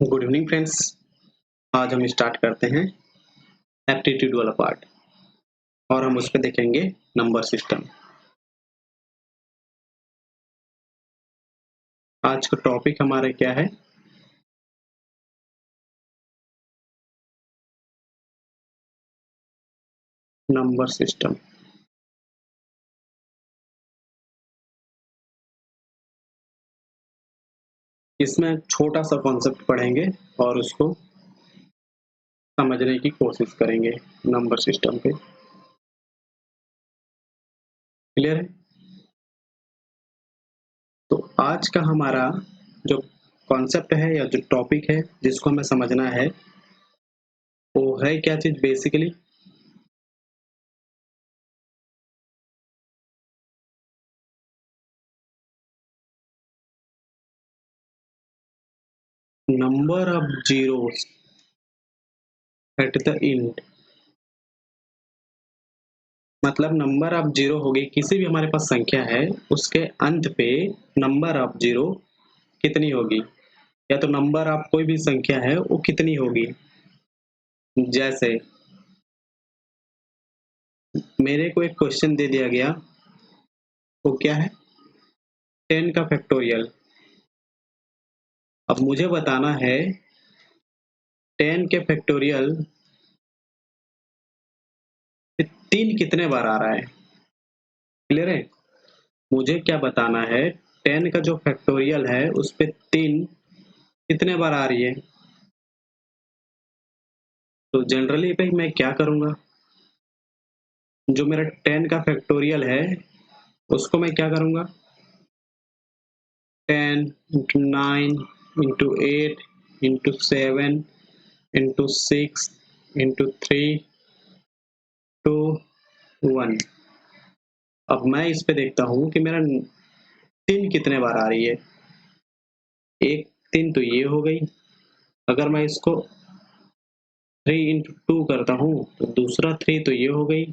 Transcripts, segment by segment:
Good evening friends. आज हम start करते हैं एप्टीट्यूड वाला पार्ट और हम उस पर देखेंगे नंबर सिस्टम। आज का टॉपिक हमारा क्या है? Number system. इसमें छोटा सा कॉन्सेप्ट पढ़ेंगे और उसको समझने की कोशिश करेंगे नंबर सिस्टम पे। क्लियर है? तो आज का हमारा जो कॉन्सेप्ट है या जो टॉपिक है जिसको हमें समझना है वो है क्या चीज basically? Number of zeros at the end. मतलब नंबर ऑफ जीरो होगी, किसी भी हमारे पास संख्या है उसके अंत पे नंबर ऑफ जीरो कितनी होगी, या तो नंबर ऑफ कोई भी संख्या है वो कितनी होगी। जैसे मेरे को एक क्वेश्चन दे दिया गया, वो क्या है? 10 का फैक्टोरियल। अब मुझे बताना है 10 के फैक्टोरियल 3 कितने बार आ रहा है। क्लियर है? मुझे क्या बताना है, 10 का जो फैक्टोरियल है उस पे 3 कितने बार आ रही है। तो जनरली पे मैं क्या करूंगा, जो मेरा 10 का फैक्टोरियल है उसको मैं क्या करूंगा, 10 into 9 into 8 into 7 into 6 into 3 2 1। अब मैं इस पे देखता हूँ कि मेरा 3 कितने बार आ रही है। एक 3 तो ये हो गई। अगर मैं इसको 3 इंटू 2 करता हूँ तो दूसरा 3 तो ये हो गई।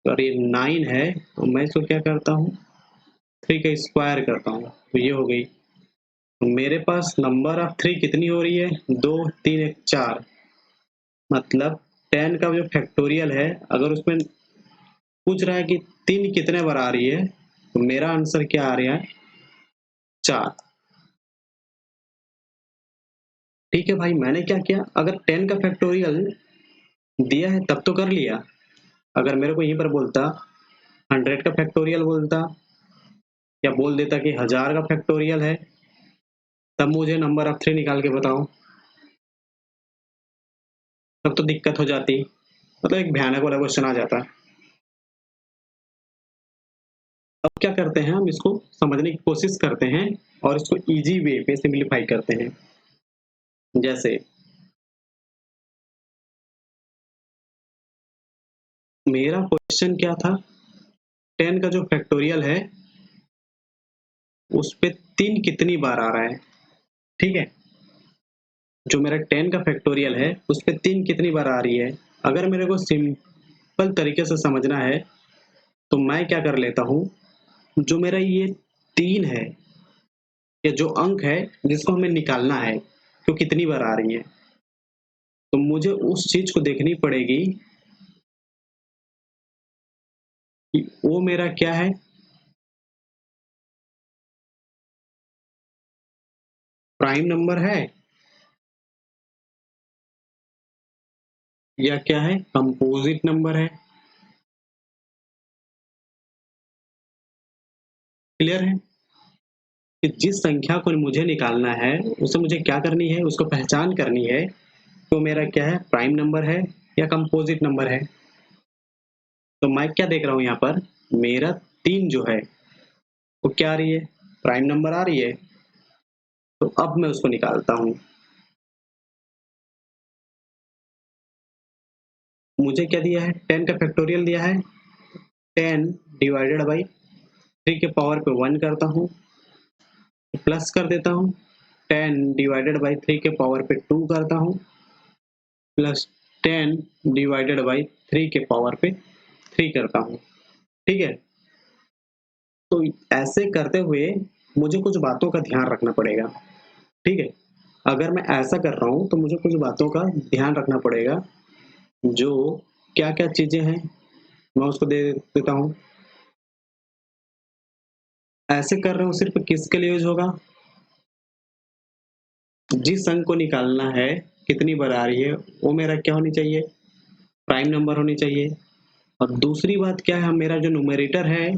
और ये 9 है तो मैं इसको क्या करता हूँ, 3 का स्क्वायर करता हूँ तो ये हो गई। तो मेरे पास नंबर ऑफ 3 कितनी हो रही है, 2 3 1 4। मतलब 10 का जो फैक्टोरियल है अगर उसमें पूछ रहा है कि 3 कितने बार आ रही है तो मेरा आंसर क्या आ रहा है, 4। ठीक है भाई, मैंने क्या किया, अगर 10 का फैक्टोरियल दिया है तब तो कर लिया। अगर मेरे को यहीं पर बोलता 100 का फैक्टोरियल बोलता या बोल देता कि 1000 का फैक्टोरियल है, तब मुझे नंबर ऑफ 3 निकाल के बताओ, तब तो दिक्कत हो जाती। मतलब एक भयानक वाला क्वेश्चन आ जाता। अब क्या करते हैं, हम इसको समझने की कोशिश करते हैं और इसको इजी वे पे सिंप्लीफाई करते हैं। जैसे मेरा क्वेश्चन क्या था, 10 का जो फैक्टोरियल है उस पे 3 कितनी बार आ रहा है। ठीक है, जो मेरा 10 का फैक्टोरियल है उस पे 3 कितनी बार आ रही है। अगर मेरे को सिंपल तरीके से समझना है तो मैं क्या कर लेता हूँ, जो मेरा ये 3 है या जो अंक है जिसको हमें निकालना है तो कितनी बार आ रही है, तो मुझे उस चीज को देखनी पड़ेगी कि वो मेरा क्या है, प्राइम नंबर है या क्या है, कंपोजिट नंबर है। क्लियर है कि जिस संख्या को मुझे निकालना है उसे मुझे क्या करनी है, उसको पहचान करनी है तो मेरा क्या है, प्राइम नंबर है या कंपोजिट नंबर है। तो मैं क्या देख रहा हूँ यहाँ पर, मेरा 3 जो है वो क्या आ रही है, प्राइम नंबर आ रही है। तो अब मैं उसको निकालता हूँ। मुझे क्या दिया है, 10 का फैक्टोरियल दिया है, 10 डिवाइडेड बाई 3 के पावर पे 1 करता हूँ, प्लस कर देता हूँ, 10 डिवाइडेड बाई 3 के पावर पे 2 करता हूँ, प्लस 10 डिवाइडेड बाई 3 के पावर पे 3 करता हूँ। ठीक है, तो ऐसे करते हुए मुझे कुछ बातों का ध्यान रखना पड़ेगा। ठीक है, अगर मैं ऐसा कर रहा हूँ तो मुझे कुछ बातों का ध्यान रखना पड़ेगा, जो क्या क्या चीजें हैं मैं उसको दे देता हूँ। ऐसे कर रहा हूँ सिर्फ किसके लिए यूज होगा, जिस अंक को निकालना है कितनी बार आ रही है वो मेरा क्या होनी चाहिए, प्राइम नंबर होनी चाहिए। और दूसरी बात क्या है, मेरा जो न्यूमरेटर है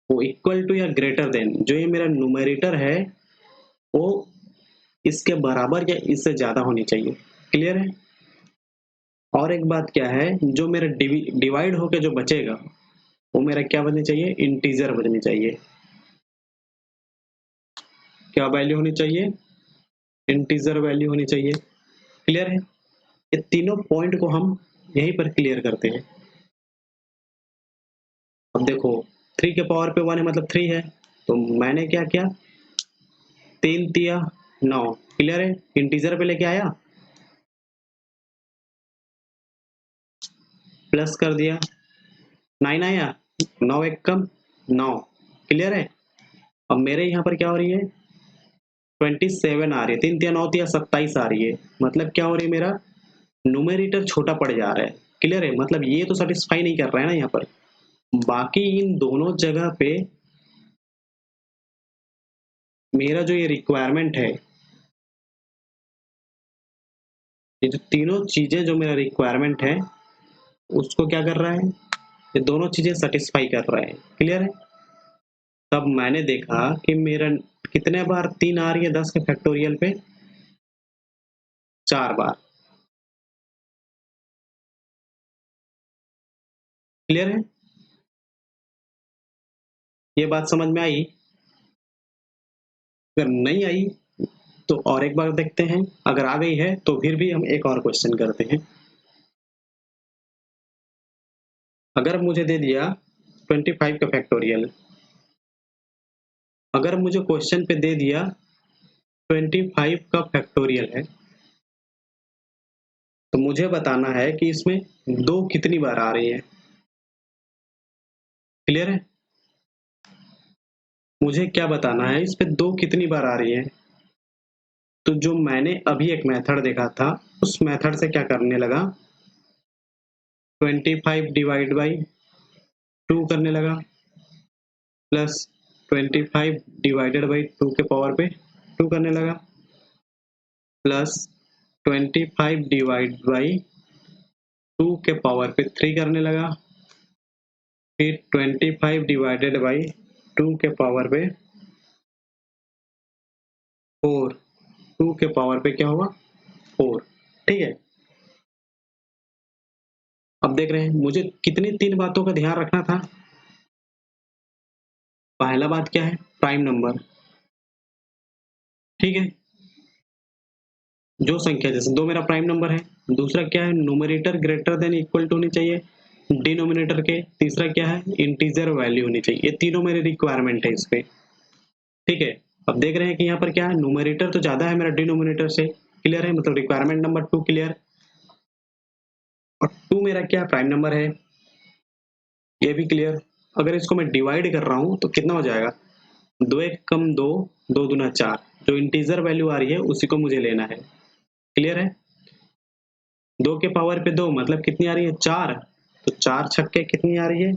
वो इक्वल टू या ग्रेटर देन, जो ये मेरा न्यूमरेटर है वो इसके बराबर या इससे ज्यादा होनी चाहिए। क्लियर है। और एक बात क्या है, जो मेरा डिवाइड होके जो बचेगा वो मेरा क्या बननी चाहिए, इंटीजर बननी चाहिए। क्या वैल्यू होनी चाहिए, इंटीजर वैल्यू होनी चाहिए। क्लियर है। ये तीनों पॉइंट को हम यहीं पर क्लियर करते हैं। अब देखो 3 के पावर पे 1 है मतलब 3 है, तो मैंने क्या किया, 3 तिया 9। क्लियर है। इंटीजर पे लेके आया, प्लस कर दिया, 9 आया, 9 एक कम 9। क्लियर है। अब मेरे यहाँ पर क्या हो रही है, 27 आ रही है, 3 तिया 9 तिया 27 आ रही है, मतलब क्या हो रही है, मेरा न्यूमेरेटर छोटा पड़ जा रहा है। क्लियर है। मतलब ये तो सेटिस्फाई नहीं कर रहा है ना यहाँ पर। बाकी इन दोनों जगह पे मेरा जो ये रिक्वायरमेंट है, ये जो तीनों चीजें जो मेरा रिक्वायरमेंट है उसको क्या कर रहा है, ये दोनों चीजें सेटिस्फाई कर रहा है। क्लियर है। तब मैंने देखा कि मेरा कितने बार 3 आ रही है 10 के फैक्टोरियल पे, 4 बार। क्लियर है। ये बात समझ में आई। अगर नहीं आई तो और एक बार देखते हैं, अगर आ गई है तो फिर भी हम एक और क्वेश्चन करते हैं। अगर मुझे दे दिया 25 का फैक्टोरियल, अगर मुझे क्वेश्चन पे दे दिया 25 का फैक्टोरियल है, तो मुझे बताना है कि इसमें 2 कितनी बार आ रही है। क्लियर है। मुझे क्या बताना है, इस पे 2 कितनी बार आ रही है। तो जो मैंने अभी एक मेथड देखा था उस मेथड से क्या करने लगा, 25 डिवाइड बाई 2 करने लगा, प्लस 25 डिवाइडेड बाई 2 के पावर पे 2 करने लगा, प्लस 25 डिवाइड बाई 2 के पावर पे 3 करने लगा, फिर 25 डिवाइडेड बाई 2 के पावर पे 4, 2 के पावर पे क्या होगा 4। ठीक है। अब देख रहे हैं मुझे कितनी 3 बातों का ध्यान रखना था। पहला बात क्या है, प्राइम नंबर। ठीक है। जो संख्या जैसे 2 मेरा प्राइम नंबर है। दूसरा क्या है, numerator greater than equal to होनी चाहिए डिनोमिनेटर के। तीसरा क्या है, इंटीजर वैल्यू होनी चाहिए। ये तीनों मेरे रिक्वायरमेंट है इस पे। ठीक है। अब देख रहे हैं कि यहाँ पर क्या है, न्यूमरेटर तो ज्यादा है मेरा डिनोमिनेटर से। क्लियर है। मतलब रिक्वायरमेंट नंबर 2 क्लियर। और 2 मेरा क्या प्राइम नंबर है, ये भी क्लियर। अगर इसको मैं डिवाइड कर रहा हूँ तो कितना हो जाएगा, 2 एक कम 2, 2 दूना 4। जो इंटीजर वैल्यू आ रही है उसी को मुझे लेना है। क्लियर है। 2 के पावर पे 2 मतलब कितनी आ रही है, 4। तो 4 छक्के कितनी आ रही है,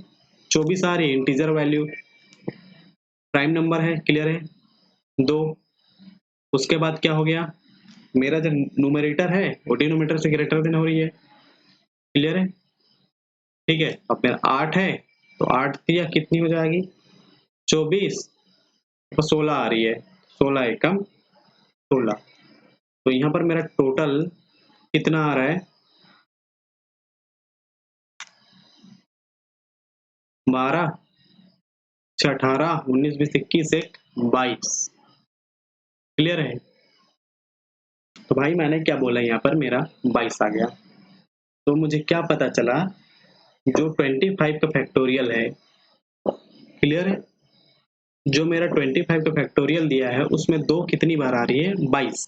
24 आ रही है। इंटीजर वैल्यू प्राइम नंबर है। क्लियर है। 2। उसके बाद क्या हो गया, मेरा जो न्यूमरेटर है वो डिनोमिनेटर से ग्रेटर देन हो रही है। क्लियर है। ठीक है। अब मेरा 8 है, तो 8 दिया कितनी हो जाएगी, 24। तो 16 आ रही है, 16 एकम 16। तो यहाँ पर मेरा टोटल कितना आ रहा है, 12 18 19 20 21 1 22। क्लियर है। तो भाई मैंने क्या बोला, यहाँ पर मेरा 22 आ गया। तो मुझे क्या पता चला, जो 25 का फैक्टोरियल है, क्लियर है, जो मेरा 25 का फैक्टोरियल दिया है उसमें 2 कितनी बार आ रही है, 22।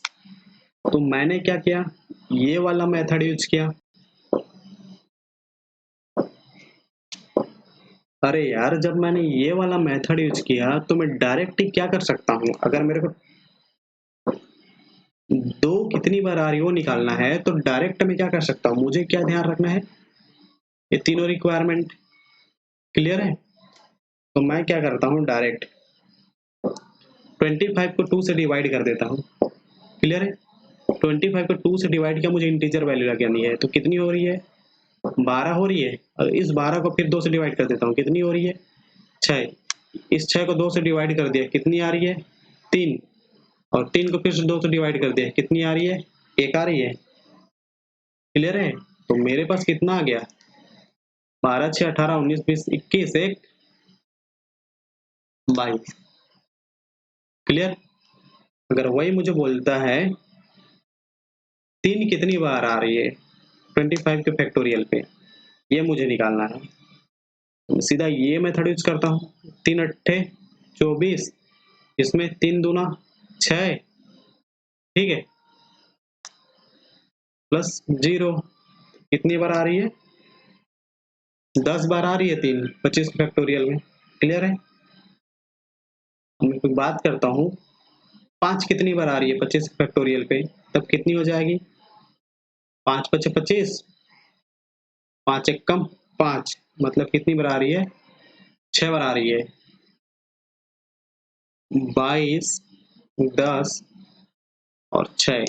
तो मैंने क्या किया, ये वाला मेथड यूज किया। अरे यार, जब मैंने ये वाला मेथड यूज किया तो मैं डायरेक्ट ही क्या कर सकता हूँ, अगर मेरे को कितनी बार आ रही है वो निकालना है, तो डायरेक्ट में क्या कर सकता हूँ, मुझे क्या ध्यान रखना है, ये तीनों रिक्वायरमेंट क्लियर है। तो मैं क्या करता हूँ, डायरेक्ट 25 को 2 से डिवाइड कर देता हूँ। क्लियर है, 25 को 2 से डिवाइड किया, मुझे इंटीजर वैल्यू लगानी है, तो कितनी हो रही है, 12 हो रही है। और इस 12 को फिर 2 से डिवाइड कर देता हूँ, कितनी हो रही है, 6। इस 6 को 2 से डिवाइड कर दिया, कितनी आ रही है, 3। और 3 को फिर से 2 से डिवाइड कर दिया, कितनी आ रही है, 1 आ रही है। क्लियर है, तो मेरे पास कितना आ गया, 12, 6, 18, 19, 20, 21, 1, 22। क्लियर। अगर वही मुझे बोलता है 3 कितनी बार आ रही है 25 के फैक्टोरियल पे, ये मुझे निकालना है। सीधा ये मेथड यूज करता हूँ, 3 अट्ठे 24, इसमें 3 दूना 6, ठीक है, प्लस 0, कितनी बार आ रही है, 10 बार आ रही है, 3 25 फैक्टोरियल में। क्लियर है। मैं कोई बात करता हूँ, 5 कितनी बार आ रही है 25 फैक्टोरियल पे, तब कितनी हो जाएगी, 5 5 25, 5 एक कम 5, मतलब कितनी बार आ रही है, 6 बार आ रही है, 22, 10 और 6।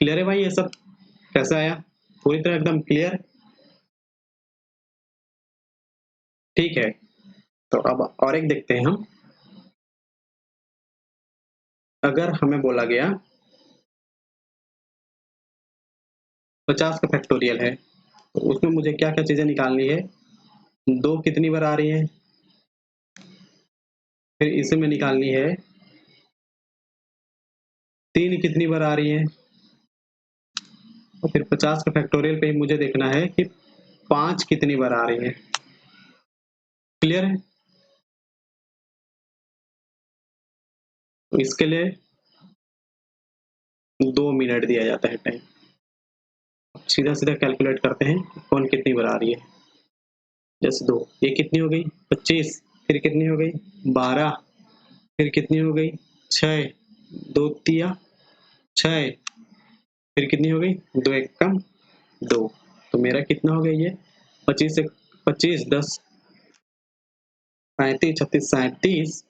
क्लियर है भाई, ये सब कैसा आया, पूरी तरह एकदम क्लियर। ठीक है, तो अब और एक देखते हैं हम। अगर हमें बोला गया 50 का फैक्टोरियल है, तो उसमें मुझे क्या क्या चीजें निकालनी है, 2 कितनी बार आ रही है, फिर इसे में निकालनी है 3 कितनी बार आ रही है, और फिर 50 का फैक्टोरियल पे मुझे देखना है कि 5 कितनी बार आ रही है। क्लियर है, तो इसके लिए 2 मिनट दिया जाता है टाइम। सीधा सीधा कैलकुलेट करते हैं कौन कितनी बार आ रही है। जैसे 2, ये कितनी हो गई 25, फिर कितनी हो गई 12, फिर कितनी हो गई 6, 2 तिया 6, फिर कितनी हो गई 2 एक कम 2। तो मेरा कितना हो गया ये 25 से 25, 10, 35, 36, 37,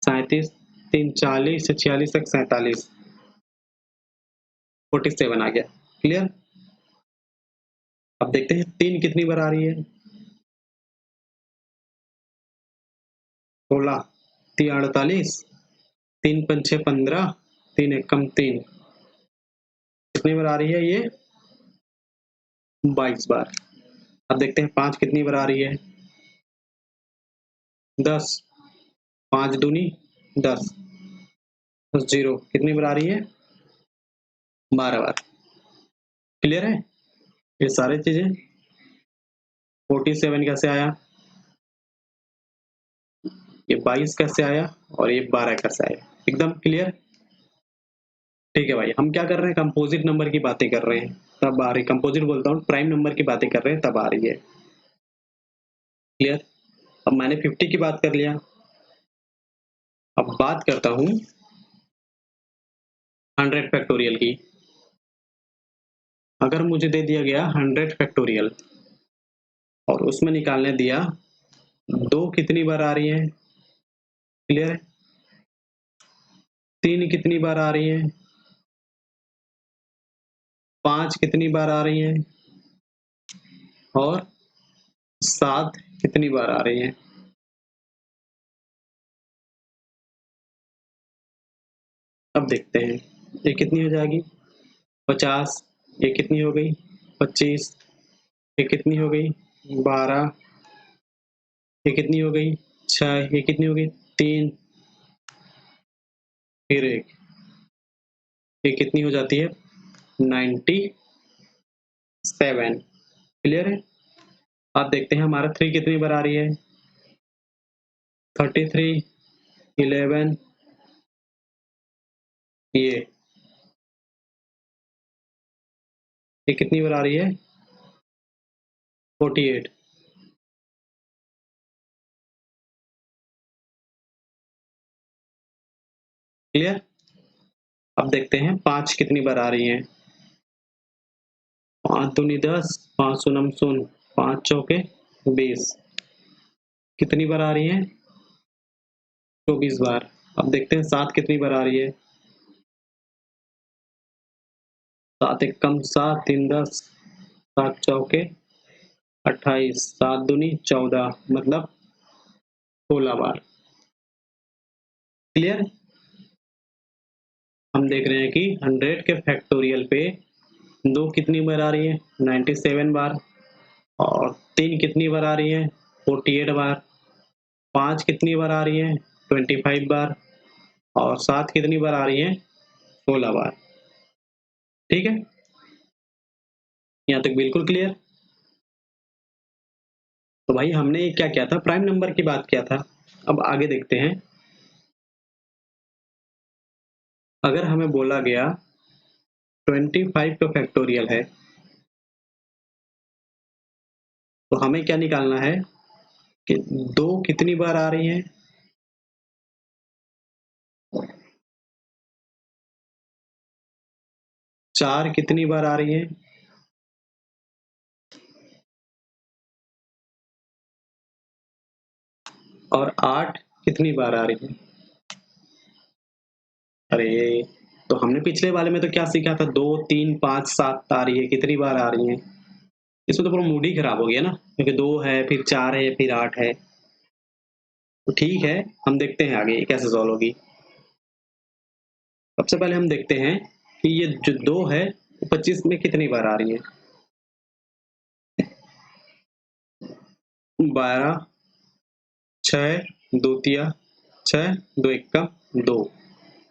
37, 3, 40 से 46 तक 47, 47 आ गया। क्लियर। अब देखते हैं 3 कितनी बार आ रही है, 16, 3 48, 3 पंचे 15, 3 एक कम 3, कितनी बार आ रही है ये 22 बार। अब देखते हैं 5 कितनी बार आ रही है, 10, 5 दूनी 10, 0 कितनी बार आ रही है 12 बार। क्लियर है, ये सारी चीजें। 47 कैसे आया, ये 22 कैसे आया, और ये 12 कैसे आया, एकदम क्लियर। ठीक है भाई, हम क्या कर रहे हैं, कंपोजिट नंबर की बातें कर रहे हैं, तब आ रही, कंपोजिट बोलता हूँ, प्राइम नंबर की बातें कर रहे हैं तब आ रही है। क्लियर। अब मैंने 50 की बात कर लिया, अब बात करता हूँ 100 फैक्टोरियल की। अगर मुझे दे दिया गया 100 फैक्टोरियल और उसमें निकालने दिया 2 कितनी बार आ रही है, क्लियर है, 3 कितनी बार आ रही है, 5 कितनी बार आ रही है, और 7 कितनी बार आ रही है। अब देखते हैं ये कितनी हो जाएगी 50, ये कितनी हो गई 25, ये कितनी हो गई 12, ये कितनी हो गई 6, ये कितनी हो गई 3, फिर 1, ये कितनी हो जाती है 97। क्लियर है। अब देखते हैं हमारा 3 कितनी बार आ रही है, 33, 11, ये कितनी बार आ रही है 48। क्लियर। अब देखते हैं 5 कितनी बार आ रही है। 5 दूनी 10, 5 शून्य शून्य, 5 चौके 20, कितनी बार आ रही है? 24 बार। अब देखते हैं 7 कितनी बार आ रही है। 7 एक कम 7, 3 10, 7 चौके 28, 7 दूनी 14, मतलब 16 बार। क्लियर? हम देख रहे हैं कि 100 के फैक्टोरियल पे 2 कितनी बार आ रही है? 97 बार। और 3 कितनी बार आ रही है? 48 बार। 5 कितनी बार आ रही है? 25 बार। और 7 कितनी बार आ रही है? 16 बार। ठीक है, यहाँ तक बिल्कुल क्लियर। तो भाई हमने ये क्या किया था? प्राइम नंबर की बात किया था। अब आगे देखते हैं। अगर हमें बोला गया 25 का फैक्टोरियल है, तो हमें क्या निकालना है कि 2 कितनी बार आ रही है? 4 कितनी बार आ रही है? और 8 कितनी बार आ रही है? अरे, तो हमने पिछले वाले में तो क्या सीखा था? 2 3 5 7 आ रही है, कितनी बार आ रही है? इसमें तो पूरा मूड ही खराब हो गया ना, क्योंकि 2 है, फिर 4 है, फिर 8 है। तो ठीक है, हम देखते हैं आगे कैसे सॉल्व होगी। सबसे पहले हम देखते हैं कि ये जो 2 है 25 में कितनी बार आ रही है। 12, 6 2 तिया 6, 2 एक्का 2,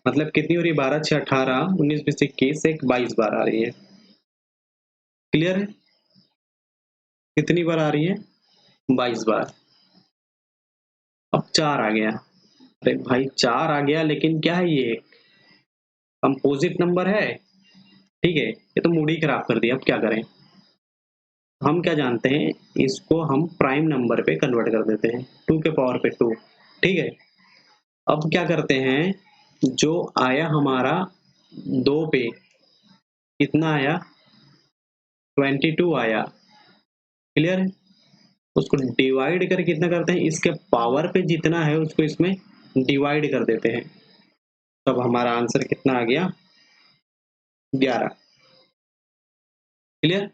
मतलब कितनी हो रही है? 12 6 18, 19 20 21, एक 22 बार आ रही है। क्लियर है? कितनी बार आ रही है? 22 बार। अब 4 आ गया। अरे भाई 4 आ गया, लेकिन क्या है ये? कंपोजिट नंबर है। ठीक है, ये तो मूड ही खराब कर दिया। अब क्या करें? हम क्या जानते हैं, इसको हम प्राइम नंबर पे कन्वर्ट कर देते हैं, 2 के पावर पे 2। ठीक है, अब क्या करते हैं, जो आया हमारा 2 पे, कितना आया? 22 आया। क्लियर है? उसको डिवाइड करके कितना करते हैं? इसके पावर पे जितना है उसको इसमें डिवाइड कर देते हैं। तब हमारा आंसर कितना आ गया? 11। क्लियर?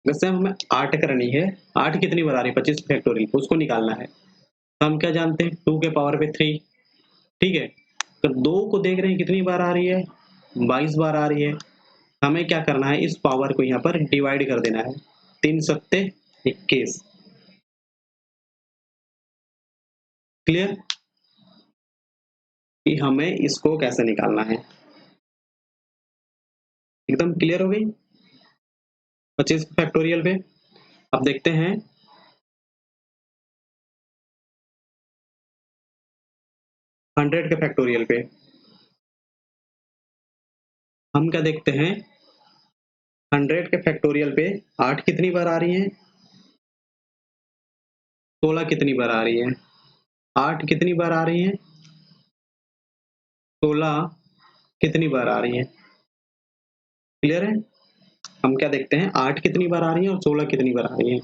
वैसे हमें 8 करनी है। 8 कितनी बार आ रही है? 25 फैक्टोरियल, उसको निकालना है। तो हम क्या जानते हैं? 2 के पावर पे 3। ठीक है, तो 2 को देख रहे हैं कितनी बार आ रही है? 22 बार आ रही है। हमें क्या करना है? इस पावर को यहाँ पर डिवाइड कर देना है। 3 सत्ते 21। क्लियर? कि हमें इसको कैसे निकालना है। एकदम क्लियर हो गई 25 फैक्टोरियल पे। अब देखते हैं 100 के फैक्टोरियल पे। हम क्या देखते हैं? 100 के फैक्टोरियल पे 8 कितनी बार आ रही है? 16 कितनी बार आ रही है? 8 कितनी बार आ रही है? 16 कितनी बार आ रही है? क्लियर है? हम क्या देखते हैं? 8 कितनी बार आ रही है और 16 कितनी बार आ रही है।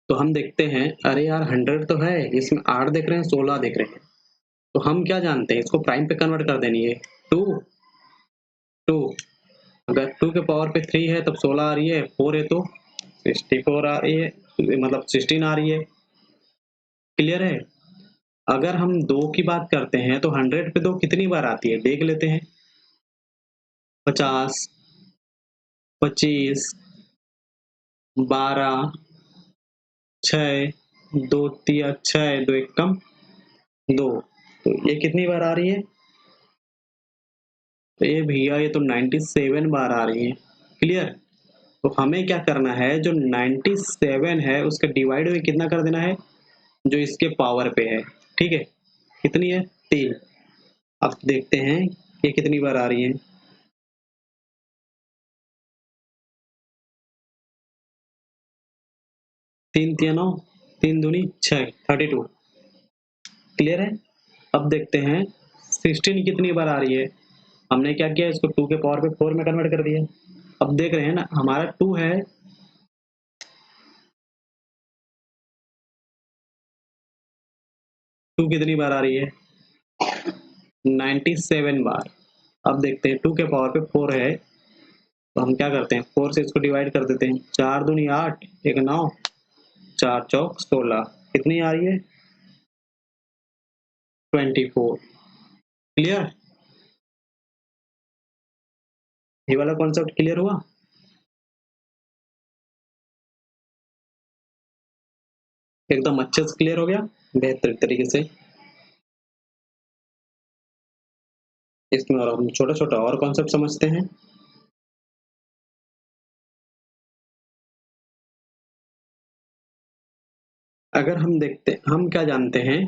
तो हम देखते हैं, अरे यार 100 तो है, इसमें 8 देख रहे हैं, 16 देख रहे हैं। तो हम क्या जानते हैं? इसको प्राइम पे कन्वर्ट कर देनी है। 2 2, अगर 2 के पावर पे 3 है तब 16 आ रही है, 4 है तो 64 आ रही है, मतलब 16 आ रही है। क्लियर है? अगर हम 2 की बात करते हैं तो 100 पे 2 कितनी बार आती है देख लेते हैं। 50, 25, 12, 6 2 तिया 6, 2 एक कम 2, तो ये कितनी बार आ रही है? तो ये भैया ये तो 97 बार आ रही है। क्लियर? तो हमें क्या करना है, जो 97 है उसका डिवाइड में कितना कर देना है जो इसके पावर पे है। ठीक है, कितनी है? 3। अब देखते हैं ये कितनी बार आ रही है। 3 तिया 9, 3 दूनी 6, 32। क्लियर है। अब देखते हैं 16 कितनी बार आ रही है। हमने क्या किया, इसको 2 के पावर पे 4 में कन्वर्ट कर दिया। अब देख रहे हैं ना, हमारा 2 है, 2 कितनी बार आ रही है, 97 बार। अब देखते हैं 2 के पावर पे 4 है, तो हम क्या करते हैं, 4 से इसको डिवाइड कर देते हैं। 4 दूनी 8, 1 9, 4 चौक 16, कितनी आ रही है, 24। क्लियर, ये वाला कॉन्सेप्ट क्लियर हुआ। एकदम अच्छे से क्लियर हो गया, बेहतर तरीके से। इसमें और हम छोटा छोटा और कॉन्सेप्ट समझते हैं। अगर हम क्या जानते हैं,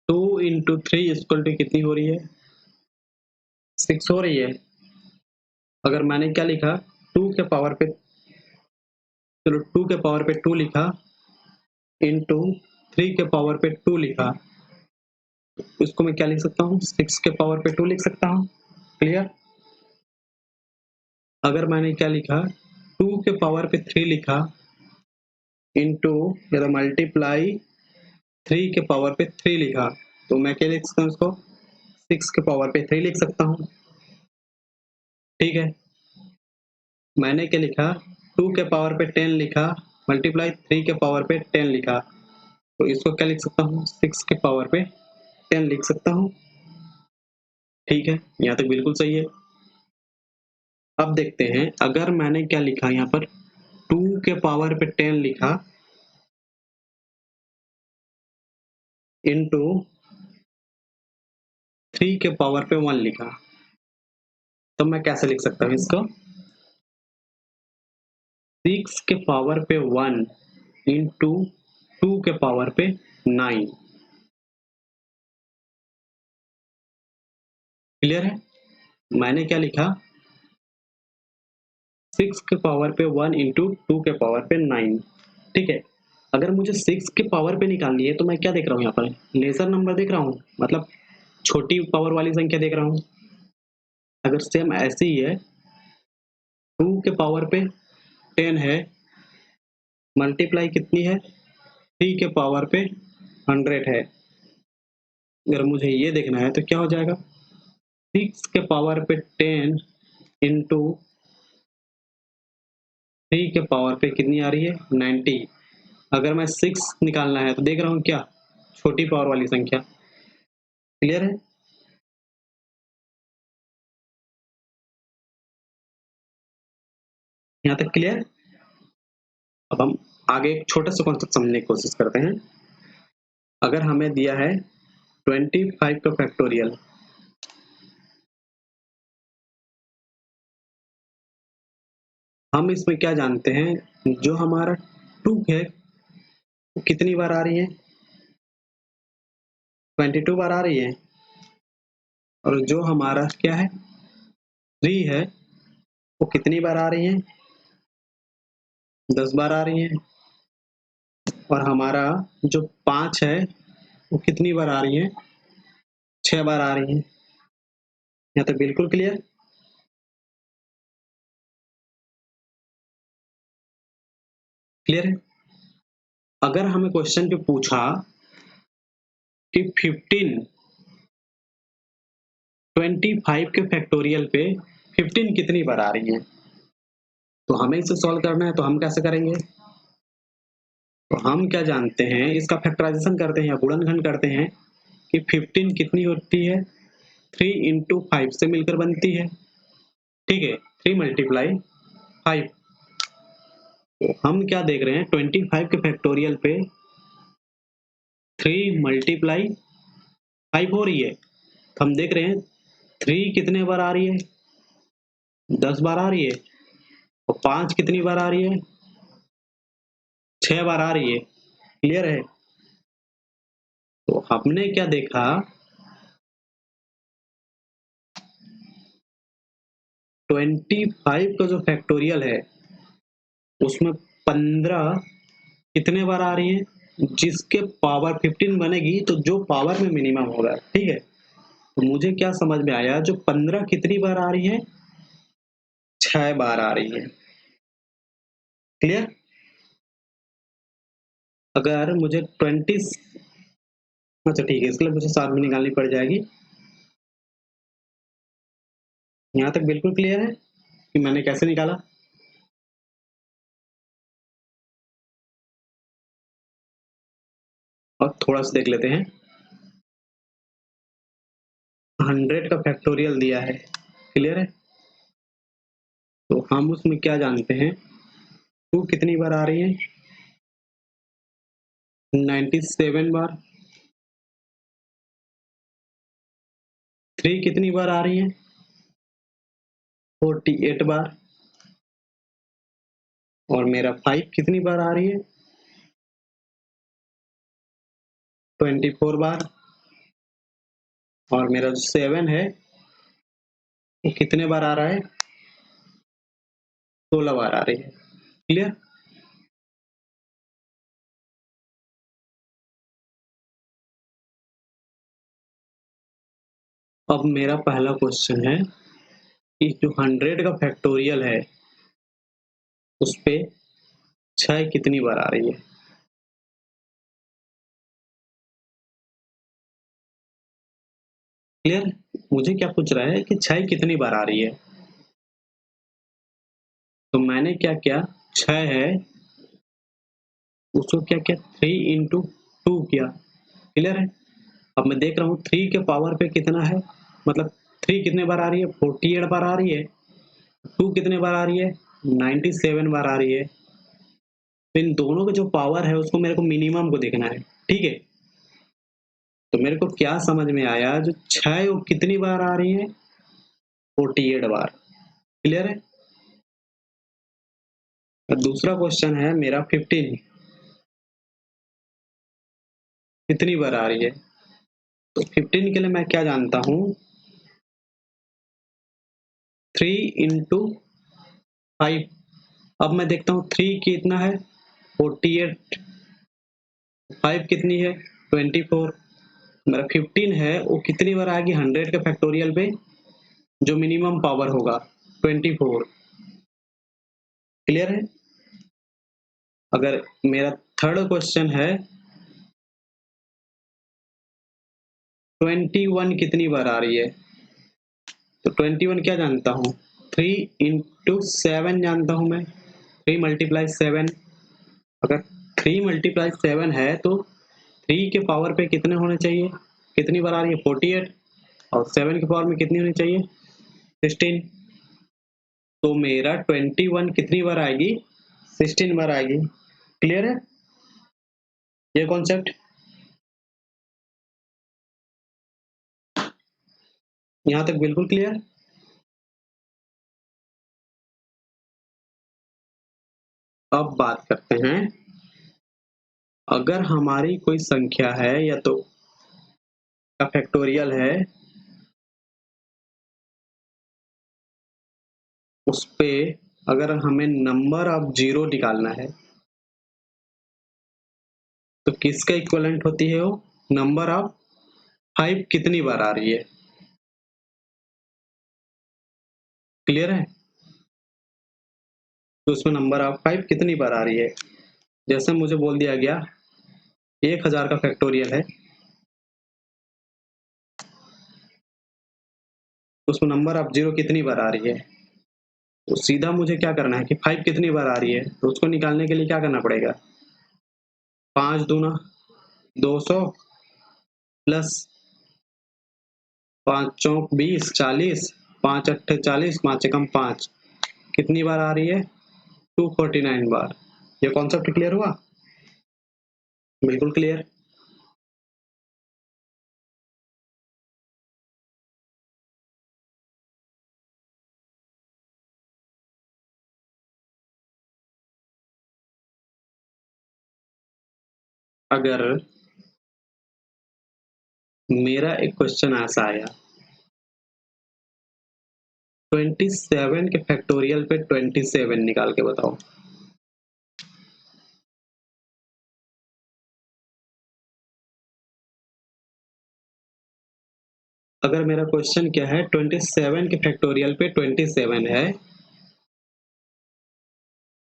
2 इंटू 3 इक्वल टू कितनी हो रही है, 6 हो रही है। अगर मैंने क्या लिखा, 2 के पावर पे, चलो 2 के पावर पे 2 लिखा, इंटू 3 के पावर पे 2 लिखा, इसको मैं क्या लिख सकता हूँ, 6 के पावर पे 2 लिख सकता हूँ। क्लियर। अगर मैंने क्या लिखा, 2 के पावर पे 3 लिखा, इंटू या तो मल्टीप्लाई 3 के पावर पे 3 लिखा, तो मैं क्या लिख सकता हूँ, इसको 6 के पावर पे 3 लिख सकता हूँ। ठीक है। मैंने क्या लिखा, 2 के पावर पे 10 लिखा, मल्टीप्लाई 3 के पावर पे 10 लिखा, तो इसको क्या लिख सकता हूँ, 6 के पावर पे 10 लिख सकता हूँ। ठीक है, यहाँ तक बिल्कुल सही है। अब देखते हैं, अगर मैंने क्या लिखा यहाँ पर, 2 के पावर पे 10 लिखा, इंटू 3 के पावर पे 1 लिखा, तो मैं कैसे लिख सकता हूँ इसको, 6 के पावर पे 1 इंटू 2 के पावर पे 9। क्लियर है। मैंने क्या लिखा, 6 के पावर पे 1 इंटू 2 के पावर पे 9। ठीक है। अगर मुझे 6 के पावर पे निकालनी है, तो मैं क्या देख रहा हूँ यहाँ पर, लेजर नंबर देख रहा हूँ, मतलब छोटी पावर वाली संख्या देख रहा हूँ। अगर सेम ऐसे ही है, 2 के पावर पे 10 है, मल्टीप्लाई कितनी है, 3 के पावर पे 100 है। अगर मुझे ये देखना है तो क्या हो जाएगा, 6 के पावर पे 10 इंटू 3 के पावर पे कितनी आ रही है, 90। अगर मैं 6 निकालना है तो देख रहा हूँ क्या, छोटी पावर वाली संख्या। क्लियर है। यहाँ तक क्लियर। अब हम आगे एक छोटा सा कॉन्सेप्ट समझने की कोशिश करते हैं। अगर हमें दिया है 25 का फैक्टोरियल, हम इसमें क्या जानते हैं, जो हमारा 2 है वो कितनी बार आ रही है, 22 बार आ रही है। और जो हमारा क्या है 3 है, वो कितनी बार आ रही है, 10 बार आ रही है। और हमारा जो 5 है, वो कितनी बार आ रही है, 6 बार आ रही है। यहाँ तो बिल्कुल क्लियर। क्लियर है। अगर हमें क्वेश्चन पे पूछा कि 25 के फैक्टोरियल पे 15 कितनी बार आ रही है, तो हमें इसे सॉल्व करना है, तो हम कैसे करेंगे, तो हम क्या जानते हैं, इसका फैक्टराइजेशन करते हैं या गुणनखंड करते हैं कि 15 कितनी होती है, 3 इंटू 5 से मिलकर बनती है। ठीक है, 3 मल्टीप्लाई 5। तो हम क्या देख रहे हैं, 25 के फैक्टोरियल पे 3 मल्टीप्लाई 5 हो रही है, तो हम देख रहे हैं 3 कितने बार आ रही है, 10 बार आ रही है। और 5 कितनी बार आ रही है, 6 बार आ रही है। क्लियर है। तो हमने क्या देखा, 25 का जो फैक्टोरियल है, उसमें 15 कितने बार आ रही है, जिसके पावर 15 बनेगी तो जो पावर में मिनिमम होगा, ठीक है। तो मुझे क्या समझ में आया, जो 15 कितनी बार आ रही है, 6 बार आ रही है। क्लियर। अगर मुझे 20, अच्छा ठीक है, इसके लिए मुझे 7 में निकालनी पड़ जाएगी। यहाँ तक बिल्कुल क्लियर है कि मैंने कैसे निकाला। और थोड़ा सा देख लेते हैं, 100 का फैक्टोरियल दिया है, क्लियर है। तो हम उसमें क्या जानते हैं, 2 कितनी बार आ रही है, 97 बार। 3 कितनी बार आ रही है, 48 बार। और मेरा 5 कितनी बार आ रही है, 24 बार। और मेरा जो 7 है वो कितने बार आ रहा है, 16 बार आ रही है। क्लियर। अब मेरा पहला क्वेश्चन है कि जो 100 का फैक्टोरियल है उस पे 6 कितनी बार आ रही है। क्लियर। मुझे क्या पूछ रहा है कि 6 कितनी बार आ रही है। तो मैंने क्या किया, 6 है उसको क्या किया, 3 इंटू 2 किया। क्लियर है। अब मैं देख रहा हूँ 3 के पावर पे कितना है, मतलब 3 कितने बार आ रही है, 48 बार आ रही है। 2 कितने बार आ रही है, 97 बार आ रही है। तो इन दोनों का जो पावर है उसको मेरे को मिनिमम को देखना है, ठीक है। तो मेरे को क्या समझ में आया, जो 6 वो कितनी बार आ रही है, 48 बार। क्लियर है। और दूसरा क्वेश्चन है मेरा 15 कितनी बार आ रही है। तो 15 के लिए मैं क्या जानता हूँ, 3 इंटू 5। अब मैं देखता हूँ 3 कितना है, 48। 5 कितनी है, 24। मेरा 15 है वो कितनी बार आएगी 100 के फैक्टोरियल पे, जो मिनिमम पावर होगा 24। क्लियर है। अगर मेरा थर्ड क्वेश्चन है 21 कितनी बार आ रही है। तो 21 क्या जानता हूँ, 3 इंटू 7 जानता हूँ मैं, 3 मल्टीप्लाई 7। अगर 3 मल्टीप्लाई 7 है तो 3 के पावर पे कितने होने चाहिए, कितनी बार आ रही है, 48। और 7 के पावर में कितनी होनी चाहिए, 16। तो मेरा 21 कितनी बार आएगी, 16 बार आएगी। क्लियर है ये कॉन्सेप्ट। यहाँ तक बिल्कुल क्लियर। अब बात करते हैं, अगर हमारी कोई संख्या है या तो का फैक्टोरियल है, उस पे अगर हमें नंबर ऑफ जीरो निकालना है तो किसका इक्विवेलेंट होती है वो, नंबर ऑफ 5 कितनी बार आ रही है। क्लियर है। तो उसमें नंबर ऑफ 5 कितनी बार आ रही है, जैसे मुझे बोल दिया गया 1000 का फैक्टोरियल है, उसमें नंबर ऑफ जीरो कितनी बार आ रही है। तो सीधा मुझे क्या करना है कि 5 कितनी बार आ रही है, तो उसको निकालने के लिए क्या करना पड़ेगा, 5 दूना 200 प्लस 5 चौक 20 40, 5 अट्ठे 40, 5 एकम 5, कितनी बार आ रही है, 249 बार। ये कॉन्सेप्ट क्लियर हुआ, बिल्कुल क्लियर। अगर मेरा एक क्वेश्चन ऐसा आया, 27 के फैक्टोरियल पे 27 निकाल के बताओ। अगर मेरा क्वेश्चन क्या है 27 के फैक्टोरियल पे 27 है,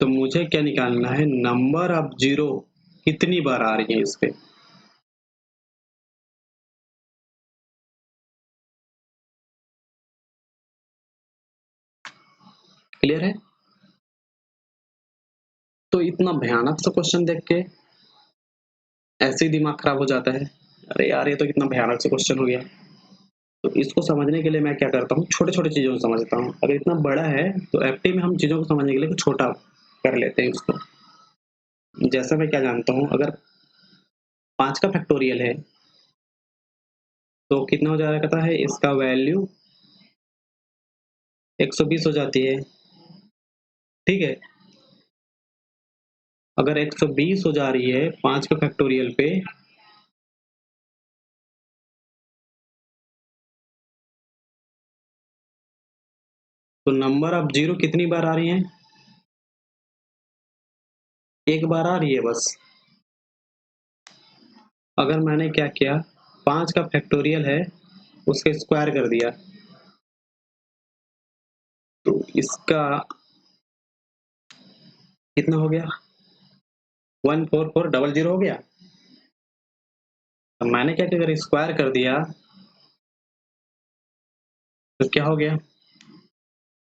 तो मुझे क्या निकालना है, नंबर ऑफ जीरो कितनी बार आ रही है इस पे। क्लियर है? तो इतना भयानक सा क्वेश्चन देख के ऐसे ही दिमाग खराब हो जाता है, अरे यार ये तो कितना भयानक सा क्वेश्चन हो गया। तो इसको समझने के लिए मैं क्या करता हूँ, छोटे छोटे चीजों को समझता हूँ। अगर इतना बड़ा है तो एफटी में हम चीजों को समझने के लिए कुछ छोटा कर लेते हैं उसको। जैसा मैं क्या जानता हूँ, अगर 5 का फैक्टोरियल है तो कितना हो जा रहा है, इसका वैल्यू 120 हो जाती है। ठीक है, अगर 120 हो जा रही है 5 के फैक्टोरियल पे, तो नंबर ऑफ जीरो कितनी बार आ रही है, एक बार आ रही है बस। अगर मैंने क्या किया, 5 का फैक्टोरियल है उसके स्क्वायर कर दिया, तो इसका कितना हो गया, 14400 हो गया। तो मैंने क्या किया, अगर स्क्वायर कर दिया तो क्या हो गया,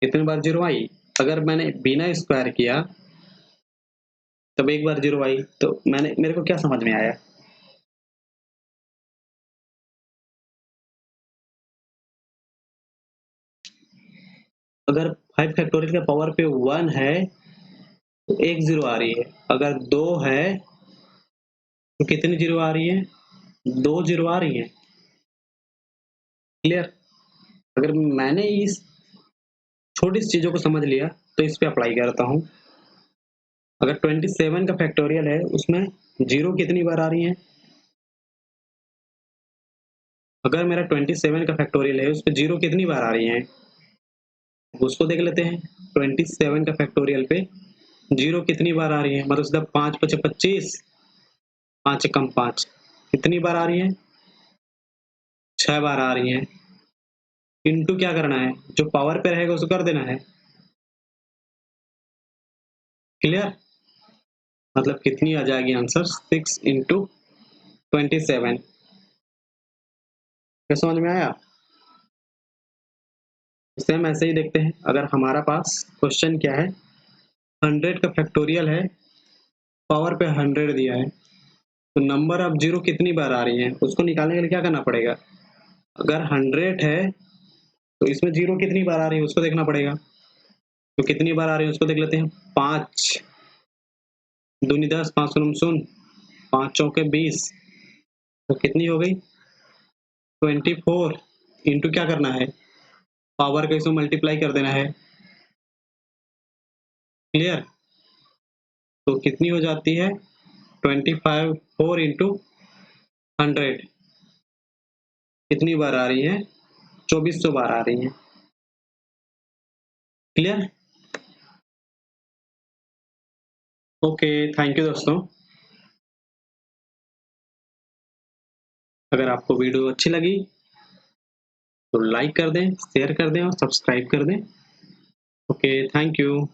कितनी बार जीरो आई। अगर मैंने बिना स्क्वायर किया तब एक बार जीरो आई। तो मेरे को क्या समझ में आया, अगर 5 फैक्टोरियल के पावर पे 1 है तो एक जीरो आ रही है, अगर 2 है तो कितनी जीरो आ रही है, 2 जीरो आ रही है। क्लियर? अगर मैंने इस छोटी सी चीजों को समझ लिया तो इस पे अप्लाई करता हूँ। अगर 27 का फैक्टोरियल है उसमें जीरो कितनी बार आ रही है, अगर मेरा 27 का फैक्टोरियल है उस पर जीरो कितनी बार आ रही है, उसको देख लेते हैं। 27 का फैक्टोरियल पे जीरो कितनी बार आ रही है, मतलब सीधा 5 पचे 25, 5 कम 5, कितनी बार आ रही है, 6 बार आ रही है। इनटू क्या करना है, जो पावर पे रहेगा उसको कर देना है। क्लियर? मतलब कितनी आ जाएगी आंसर, 6 × 27। क्या समझ में आया? सेम ऐसे ही देखते हैं, अगर हमारा पास क्वेश्चन क्या है, 100 का फैक्टोरियल है, पावर पे 100 दिया है, तो नंबर ऑफ जीरो कितनी बार आ रही है उसको निकालने के लिए क्या करना पड़ेगा, अगर 100 है तो इसमें जीरो कितनी बार आ रही है उसको देखना पड़ेगा। तो कितनी बार आ रही है उसको देख लेते हैं। 5 दूनी 10, 5 शून्य शून्य, 5 चौके 20, तो कितनी हो गई 24। इंटू क्या करना है, पावर का इसमें मल्टीप्लाई कर देना है। क्लियर? तो कितनी हो जाती है 25, 4 × 100 कितनी बार आ रही है, 2400 बार आ रही है। क्लियर? ओके, थैंक यू दोस्तों। अगर आपको वीडियो अच्छी लगी तो लाइक कर दें, शेयर कर दें और सब्सक्राइब कर दें। Okay, thank you.